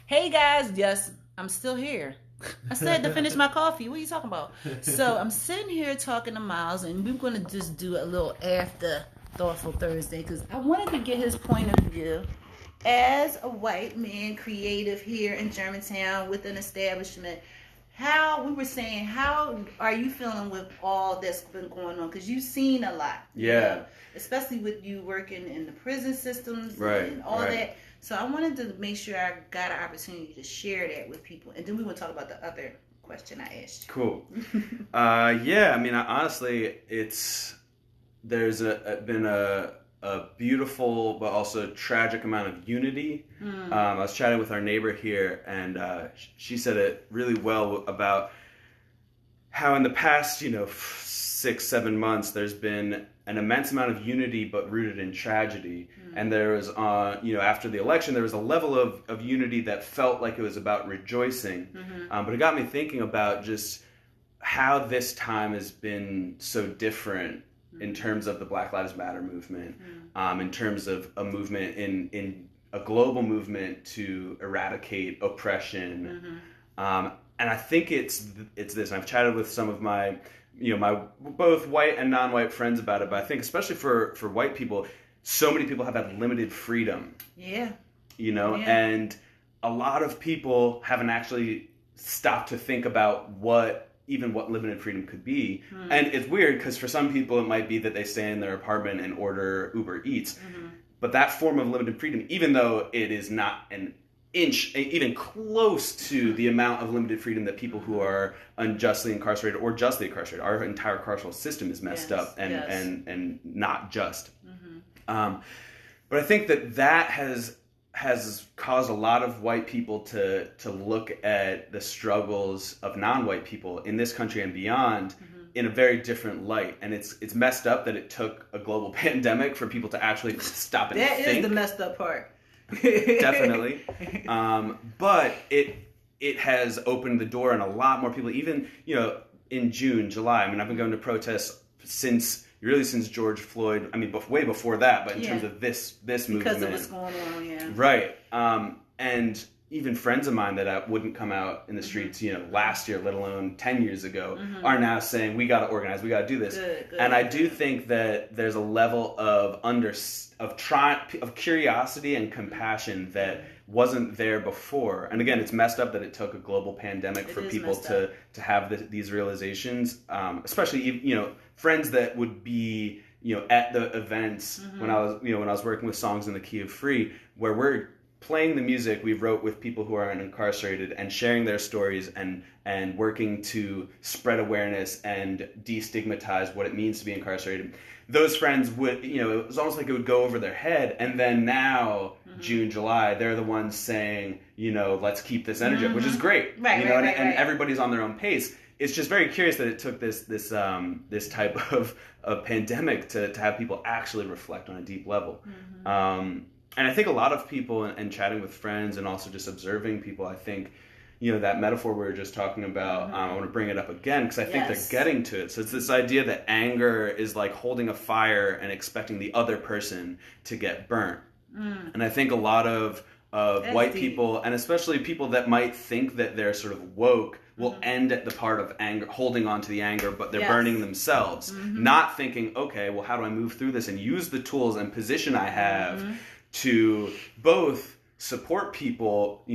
Hey guys, yes, I'm still here. I said to finish my coffee. What are you talking about? So I'm sitting here talking to Miles, and we're going to just do a little after Thoughtful Thursday because I wanted to get his point of view as a white man, creative here in Germantown with an establishment. How we were saying, how are you feeling with all that's been going on? Because you've seen a lot, Yeah. especially with you working in the prison systems Right, and all right. that. So I wanted to make sure I got an opportunity to share that with people, and then we will talk about the other question I asked you. Cool. Yeah, I mean, honestly, there's been a beautiful but also tragic amount of unity. I was chatting with our neighbor here, and she said it really well about how in the past, 6-7 months, there's been an immense amount of unity, but rooted in tragedy. And there was, after the election, there was a level of unity that felt like it was about rejoicing. But it got me thinking about just how this time has been so different in terms of the Black Lives Matter movement, in terms of a movement in a global movement to eradicate oppression. And I think it's this. And I've chatted with some of my both white and non-white friends about it, but I think especially for white people, so many people have had limited freedom. Yeah. And a lot of people haven't actually stopped to think about what limited freedom could be. And it's weird because for some people it might be that they stay in their apartment and order Uber Eats. But that form of limited freedom, even though it is not an inch, even close to the amount of limited freedom that people who are unjustly incarcerated or justly incarcerated, our entire carceral system is messed up and not just. But I think that has caused a lot of white people to look at the struggles of non-white people in this country and beyond in a very different light. And it's messed up that it took a global pandemic for people to actually stop and think. That is the messed up part. Definitely. But it has opened the door, and a lot more people, even, in June, July. I mean, I've been going to protests since George Floyd. I mean, way before that, but in terms of this movement. Because of what's going on, yeah. Right. And even friends of mine that wouldn't come out in the streets, last year, let alone 10 years ago, are now saying, we got to organize, we got to do this. Good, and I do think that there's a level of curiosity and compassion that wasn't there before. And again, it's messed up that it took a global pandemic for people to have these realizations, especially, friends that would be, at the events when I was working with Songs in the Key of Free, where we're playing the music we wrote with people who are incarcerated and sharing their stories and working to spread awareness and destigmatize what it means to be incarcerated. Those friends would, it was almost like it would go over their head. And then now, June, July, they're the ones saying, let's keep this energy up, which is great. Right, and everybody's on their own pace. It's just very curious that it took this type of pandemic to have people actually reflect on a deep level. And I think a lot of people, and chatting with friends and also just observing people, I think, that metaphor we were just talking about, I want to bring it up again because I think they're getting to it. So it's this idea that anger is like holding a fire and expecting the other person to get burnt. And I think a lot of white people, and especially people that might think that they're sort of woke, will end at the part of anger, holding on to the anger, but they're burning themselves. Not thinking, okay, well, how do I move through this and use the tools and position I have to both support people,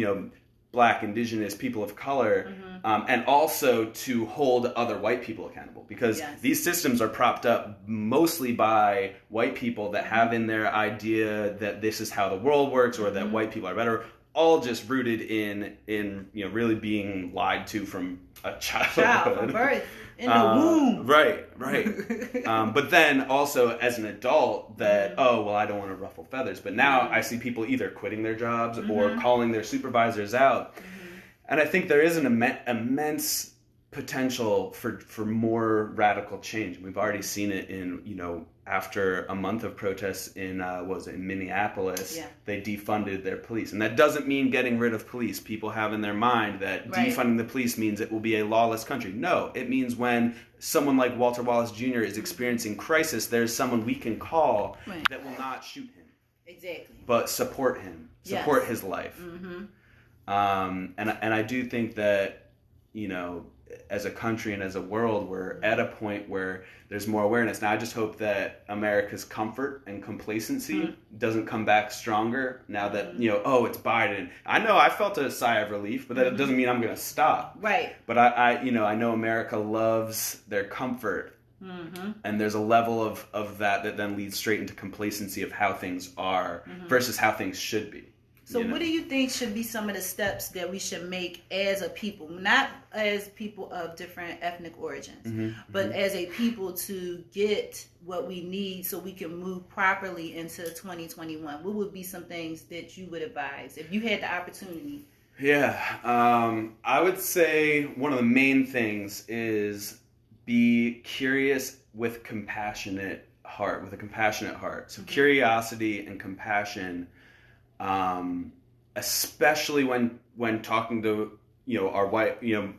Black, Indigenous, people of color, and also to hold other white people accountable. Because these systems are propped up mostly by white people that have in their idea that this is how the world works or that white people are better, all just rooted in really being lied to from a childhood. From birth. In the womb. Right. But then also as an adult that, I don't want to ruffle feathers. But now I see people either quitting their jobs or calling their supervisors out. And I think there is an immense potential for more radical change. We've already seen it in, after a month of protests in Minneapolis, they defunded their police. And that doesn't mean getting rid of police. People have in their mind that defunding the police means it will be a lawless country. No, it means when someone like Walter Wallace Jr. is experiencing crisis, there's someone we can call that will not shoot him. Exactly. But support him, support his life. And I do think that, you know, as a country and as a world, we're at a point where there's more awareness. Now, I just hope that America's comfort and complacency doesn't come back stronger now that, you know, oh, it's Biden. I know I felt a sigh of relief, but that doesn't mean I'm going to stop. Right. But I know America loves their comfort. And there's a level of that then leads straight into complacency of how things are versus how things should be. So what do you think should be some of the steps that we should make as a people, not as people of different ethnic origins, but as a people to get what we need so we can move properly into 2021? What would be some things that you would advise if you had the opportunity? Yeah, I would say one of the main things is be curious with a compassionate heart. So curiosity and compassion, especially when talking to, you know, our white, you know,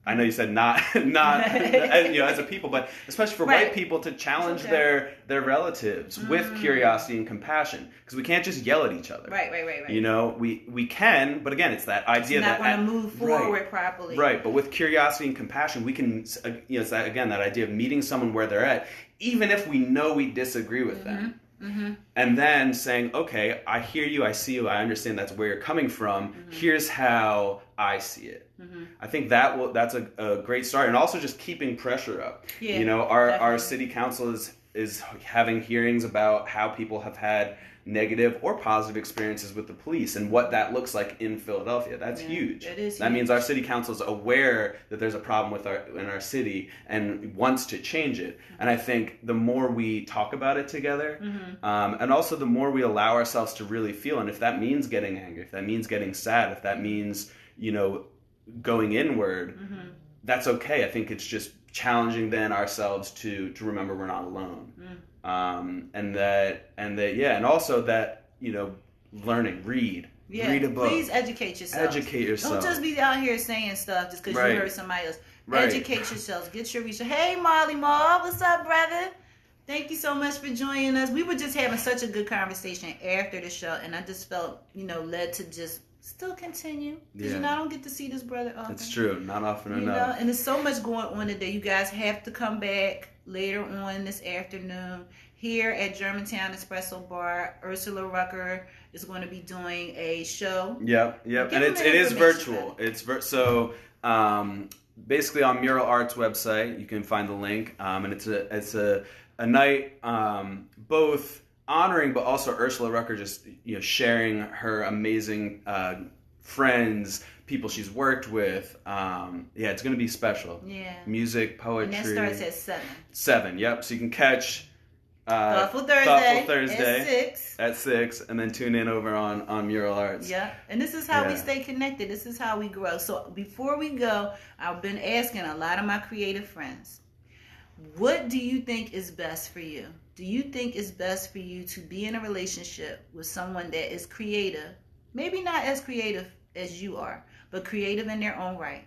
I know you said not you know, as a people, but especially for white people to challenge their relatives with curiosity and compassion, because we can't just yell at each other. Right. You know, we can, but again, it's that idea it's not that going to move forward properly. Right, but with curiosity and compassion, we can, you know, it's that idea of meeting someone where they're at, even if we know we disagree with them. And then saying, okay, I hear you, I see you, I understand that's where you're coming from. Here's how I see it. I think that's a great start. And also just keeping pressure up. Yeah, you know, our city council is having hearings about how people have had negative or positive experiences with the police and what that looks like in Philadelphia. That's huge. It is that huge. means our city council is aware that there's a problem in our city and wants to change it. And I think the more we talk about it together, and also the more we allow ourselves to really feel, and if that means getting angry, if that means getting sad, if that means, you know, going inward, that's okay. I think it's just challenging then ourselves to remember we're not alone. And also that, you know, learning, read a book. Please educate yourself. Don't just be out here saying stuff just because you heard somebody else. Educate yourselves. Get your research. Hey, Marley Ma, what's up, brother? Thank you so much for joining us. We were just having such a good conversation after the show, and I just felt, you know, led to just still continue. Because, you know, I don't get to see this brother often. It's true. Not often enough. Know? And there's so much going on today. You guys have to come back later on this afternoon here at Germantown Espresso Bar. Ursula Rucker is going to be doing a show. Yep. And it is virtual. So basically on Mural Art's website, you can find the link. And it's a night both honoring, but also Ursula Rucker just, you know, sharing her amazing friends, people she's worked with. It's going to be special. Yeah. Music, poetry. And that starts at 7. 7, yep. So you can catch Thoughtful Thursday at 6, and then tune in over on Mural Arts. Yeah, and this is how we stay connected. This is how we grow. So before we go, I've been asking a lot of my creative friends, what do you think is best for you? Do you think it's best for you to be in a relationship with someone that is creative, maybe not as creative as you are, but creative in their own right?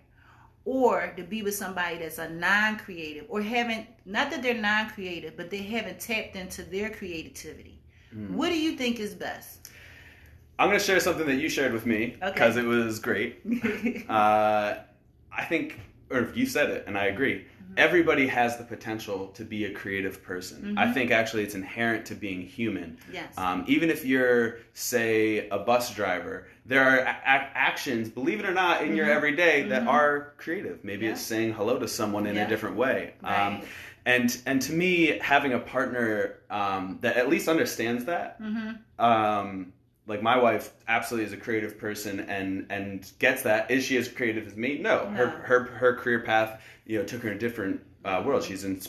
Or to be with somebody that's a non-creative, or not that they're non-creative, but they haven't tapped into their creativity? What do you think is best? I'm going to share something that you shared with me, because it was great. I think, or you said it, and I agree. Everybody has the potential to be a creative person. I think actually it's inherent to being human. Yes. Even if you're, say, a bus driver, there are actions, believe it or not, in your everyday that are creative. Maybe it's saying hello to someone in a different way. Right. And to me, having a partner that at least understands that, like my wife absolutely is a creative person and gets that. Is she as creative as me? No. Her career path, you know, took her in a different world. She's in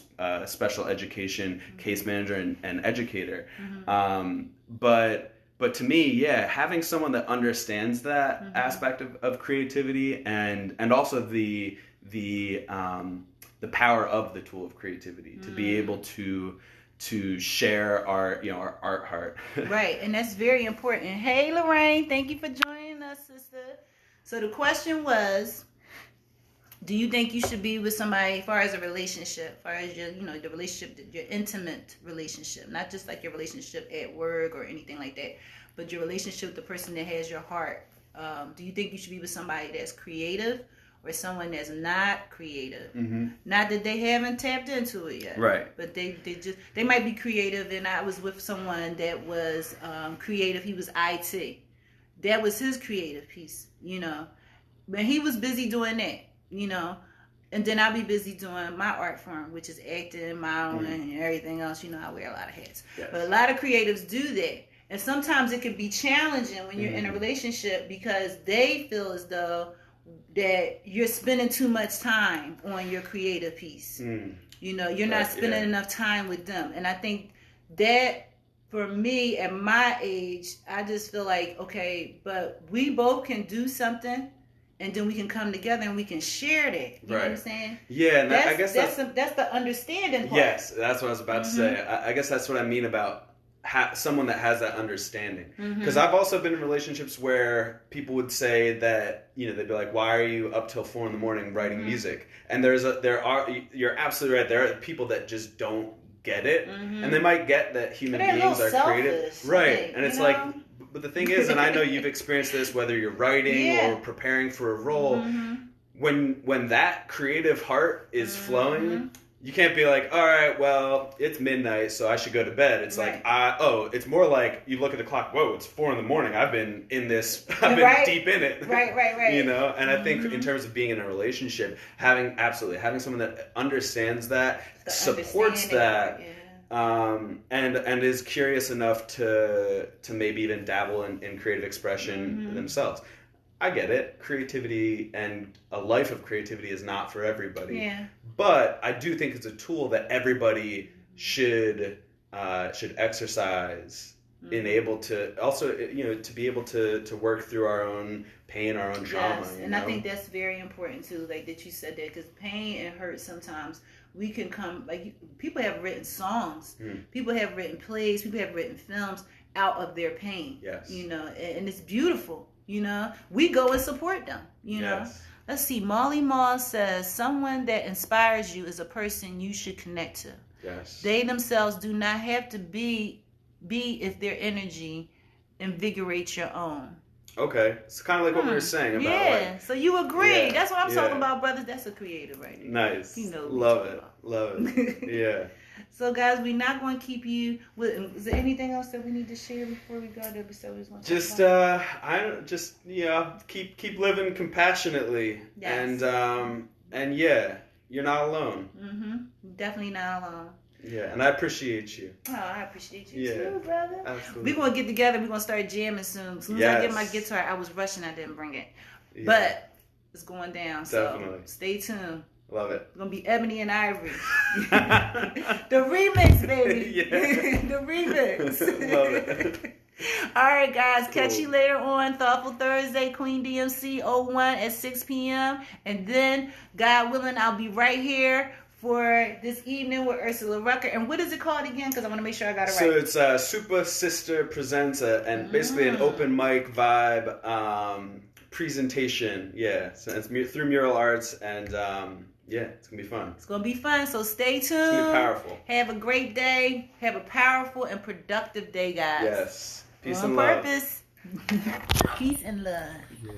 special education, case manager, and educator. But to me, having someone that understands that aspect of creativity and also the power of the tool of creativity to be able to share our art heart. Right, and that's very important. Hey, Lorraine, thank you for joining us, sister. So the question was, do you think you should be with somebody as far as a relationship, as far as your, the relationship, your intimate relationship, not just like your relationship at work or anything like that, but your relationship with the person that has your heart Do you think you should be with somebody that's creative or someone that's not creative? Mm-hmm. Not that they haven't tapped into it yet, right? But they might be creative. And I was with someone that was creative. He was IT. That was his creative piece, you know. But he was busy doing that, you know. And then I'll be busy doing my art form, which is acting, modeling, and everything else. You know, I wear a lot of hats. Yes. But a lot of creatives do that. And sometimes it can be challenging when you're in a relationship because they feel as though that you're spending too much time on your creative piece. You know, you're not spending enough time with them. And I think that for me at my age, I just feel like, okay, but we both can do something. And then we can come together and we can share that. You know what I'm saying? Yeah, and I guess that's the understanding part. Yes, that's what I was about to say. I guess that's what I mean about someone that has that understanding. Because I've also been in relationships where people would say that, you know, they'd be like, "Why are you up till 4 a.m. writing music?" And you're absolutely right. There are people that just don't get it, and they might get that human beings are creative, right? And it's like. But the thing is, and I know you've experienced this, whether you're writing or preparing for a role, when that creative heart is flowing, you can't be like, all right, well, it's midnight, so I should go to bed. It's like, it's more like you look at the clock, whoa, it's 4 a.m. I've been in this, I've been deep in it. Right. You know, and I think in terms of being in a relationship, having someone that understands that, supports that. And is curious enough to maybe even dabble in creative expression themselves. I get it. Creativity and a life of creativity is not for everybody. Yeah. But I do think it's a tool that everybody should exercise in able to also, you know, to be able to work through our own pain, our own trauma. Yes, and I think that's very important too, like that you said that, because pain and hurt sometimes we can come, like people have written songs, people have written plays, people have written films out of their pain. Yes. You know, and it's beautiful, you know. We go and support them, you know. Yes. Let's see, Molly Moss says, someone that inspires you is a person you should connect to. Yes. They themselves do not have to be if their energy invigorates your own. Okay, it's kind of like what we were saying about. Yeah, like, so you agree. Yeah, That's what I'm talking about, brothers. That's a creative right there. Nice. You know, love it. Yeah. So, guys, we're not going to keep you with. Is there anything else that we need to share before we go to episode? Keep living compassionately, yes. and yeah, you're not alone. Definitely not alone. Yeah, and I appreciate you. Oh, I appreciate you too, brother. Absolutely. We're going to get together. We're going to start jamming soon. As soon as I get my guitar, I was rushing. I didn't bring it. Yeah. But it's going down. Definitely. So stay tuned. Love it. It's going to be Ebony and Ivory. The remix, baby. Yeah. The remix. Love it. All right, guys. Cool. Catch you later on Thoughtful Thursday, Queen DMC 01 at 6 p.m. And then, God willing, I'll be right here for this evening with Ursula Rucker. And what is it called again? Because I want to make sure I got it right. So it's Super Sister Presents and basically an open mic vibe presentation. Yeah, so it's through mural arts, and yeah, it's going to be fun. It's going to be fun, so stay tuned. It's going to be powerful. Have a great day. Have a powerful and productive day, guys. Yes. Peace on and love. purpose. Peace and love. Yeah.